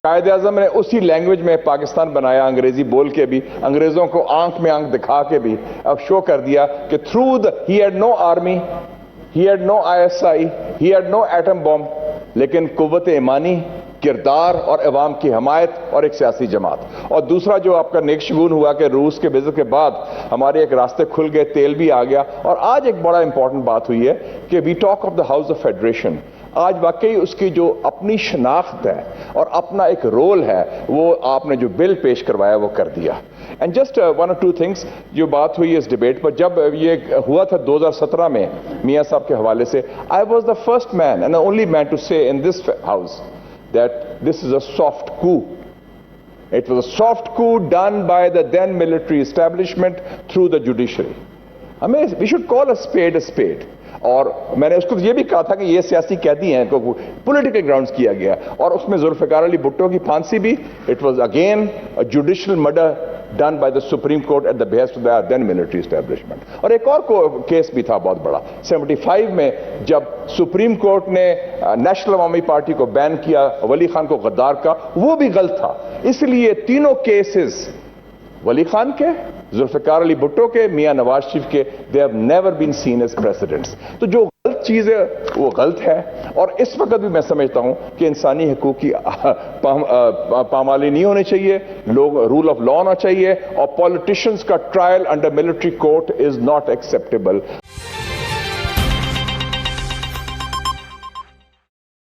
قائد اعظم نے اسی لینگویج میں پاکستان بنایا, انگریزی بول کے بھی, انگریزوں کو آنکھ میں آنکھ دکھا کے بھی اب شو کر دیا کہ he had no army, he had no ISI, he had no atom bomb, لیکن قوت ایمانی, کردار اور عوام کی حمایت اور ایک سیاسی جماعت. اور دوسرا جو آپ کا نیک شگون ہوا کہ روس کے وزٹ کے بعد ہمارے ایک راستے کھل گئے, تیل بھی آ گیا. اور آج ایک بڑا امپورٹنٹ بات ہوئی ہے کہ we talk of the house of federation. آج واقعی اس کی جو اپنی شناخت ہے اور اپنا ایک رول ہے وہ آپ نے جو بل پیش کروایا وہ کر دیا. اینڈ جسٹ ون اور ٹو تھنگس جو بات ہوئی اس ڈیبیٹ پر, جب یہ ہوا تھا 2017 میں میاں صاحب کے حوالے سے, I was the first man and only man to say in this house that this is a soft coup. It was a soft coup done by the then military establishment through the judiciary. We should call a spade a spade. اور میں نے اس کو یہ بھی کہا تھا کہ یہ سیاسی قیدی ہیں, پولیٹیکل گراؤنڈز کیا گیا, اور اس میں ذوالفقار علی بھٹو کی پھانسی بھی, it was again a judicial murder done by the Supreme Court at the behest of the then military establishment. اور ایک اور کیس بھی تھا بہت بڑا 75 میں, جب سپریم کورٹ نے نیشنل عوامی پارٹی کو بین کیا, ولی خان کو غدار کا, وہ بھی غلط تھا. اس لیے تینوں کیسز ولی خان کے, ذوالفقار علی بھٹو کے, میاں نواز شریف کے, they have never been seen as precedents. تو جو غلط چیز ہے وہ غلط ہے. اور اس وقت بھی میں سمجھتا ہوں کہ انسانی حقوق کی پامالی نہیں ہونی چاہیے, لوگ رول آف لا ہونا چاہیے, اور پولیٹیشنز کا trial under military court is not acceptable.